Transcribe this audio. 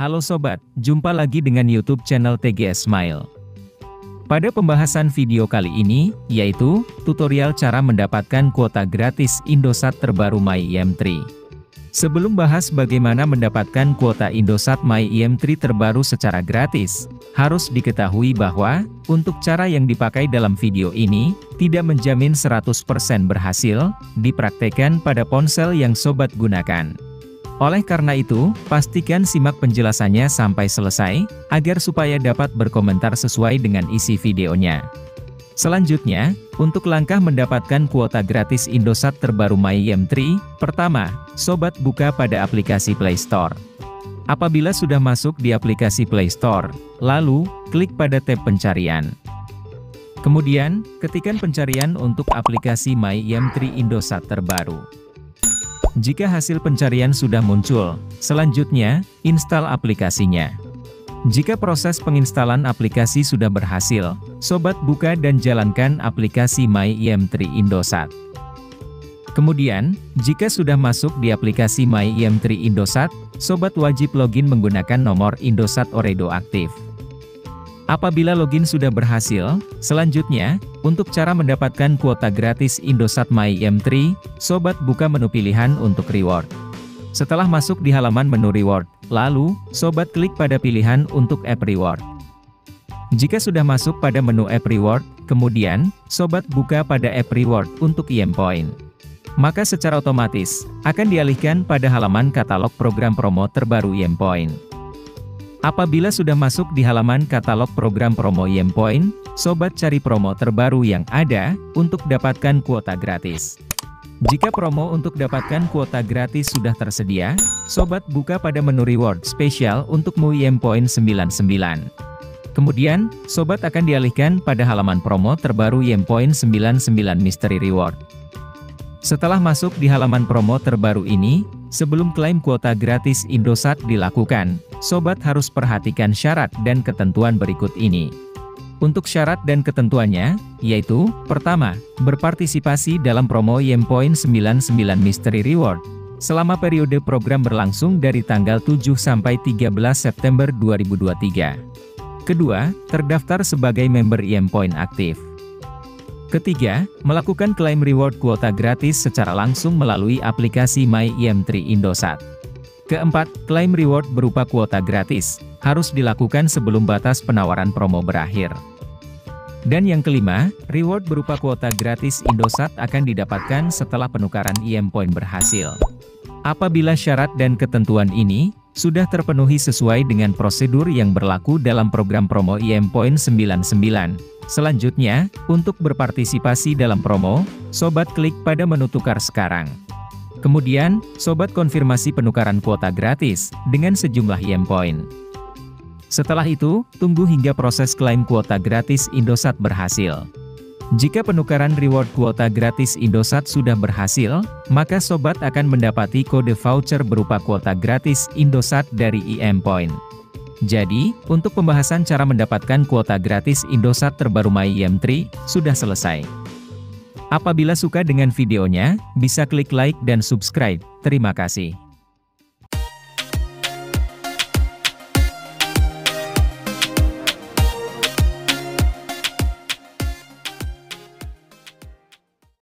Halo sobat, jumpa lagi dengan YouTube channel TGS Smile. Pada pembahasan video kali ini, yaitu tutorial cara mendapatkan kuota gratis Indosat terbaru MyEM3. Sebelum bahas bagaimana mendapatkan kuota Indosat MyEM3 terbaru secara gratis, harus diketahui bahwa, untuk cara yang dipakai dalam video ini, tidak menjamin 100% berhasil, dipraktekkan pada ponsel yang sobat gunakan. Oleh karena itu, pastikan simak penjelasannya sampai selesai, agar supaya dapat berkomentar sesuai dengan isi videonya. Selanjutnya, untuk langkah mendapatkan kuota gratis Indosat terbaru MyEM3, pertama, sobat buka pada aplikasi Play Store. Apabila sudah masuk di aplikasi Play Store, lalu, klik pada tab pencarian. Kemudian, ketikkan pencarian untuk aplikasi MyEM3 Indosat terbaru. Jika hasil pencarian sudah muncul, selanjutnya, install aplikasinya. Jika proses penginstalan aplikasi sudah berhasil, sobat buka dan jalankan aplikasi MyEM3 Indosat. Kemudian, jika sudah masuk di aplikasi MyEM3 Indosat, sobat wajib login menggunakan nomor Indosat Ooredoo aktif. Apabila login sudah berhasil, selanjutnya, untuk cara mendapatkan kuota gratis Indosat MyEM3, sobat buka menu pilihan untuk reward. Setelah masuk di halaman menu reward, lalu, sobat klik pada pilihan untuk app reward. Jika sudah masuk pada menu app reward, kemudian, sobat buka pada app reward untuk IM Point. Maka secara otomatis, akan dialihkan pada halaman katalog program promo terbaru IM Point. Apabila sudah masuk di halaman katalog program promo IM Point, sobat cari promo terbaru yang ada, untuk dapatkan kuota gratis. Jika promo untuk dapatkan kuota gratis sudah tersedia, sobat buka pada menu reward spesial untuk MyEM Point 99. Kemudian, sobat akan dialihkan pada halaman promo terbaru IM Point 99 Mystery Reward. Setelah masuk di halaman promo terbaru ini, sebelum klaim kuota gratis Indosat dilakukan, sobat harus perhatikan syarat dan ketentuan berikut ini. Untuk syarat dan ketentuannya, yaitu, pertama, berpartisipasi dalam promo IM Point 99 Mystery Reward, selama periode program berlangsung dari tanggal 7 sampai 13 September 2023. Kedua, terdaftar sebagai member IM Point aktif. Ketiga, melakukan klaim reward kuota gratis secara langsung melalui aplikasi MyEM3 Indosat. Keempat, klaim reward berupa kuota gratis, harus dilakukan sebelum batas penawaran promo berakhir. Dan yang kelima, reward berupa kuota gratis Indosat akan didapatkan setelah penukaran IM Point berhasil. Apabila syarat dan ketentuan ini sudah terpenuhi sesuai dengan prosedur yang berlaku dalam program promo IM Point 99, selanjutnya, untuk berpartisipasi dalam promo, sobat klik pada menu tukar sekarang. Kemudian, sobat konfirmasi penukaran kuota gratis dengan sejumlah IM Point. Setelah itu, tunggu hingga proses klaim kuota gratis Indosat berhasil. Jika penukaran reward kuota gratis Indosat sudah berhasil, maka sobat akan mendapati kode voucher berupa kuota gratis Indosat dari IM Point. Jadi, untuk pembahasan cara mendapatkan kuota gratis Indosat terbaru MyEM3, sudah selesai. Apabila suka dengan videonya, bisa klik like dan subscribe. Terima kasih.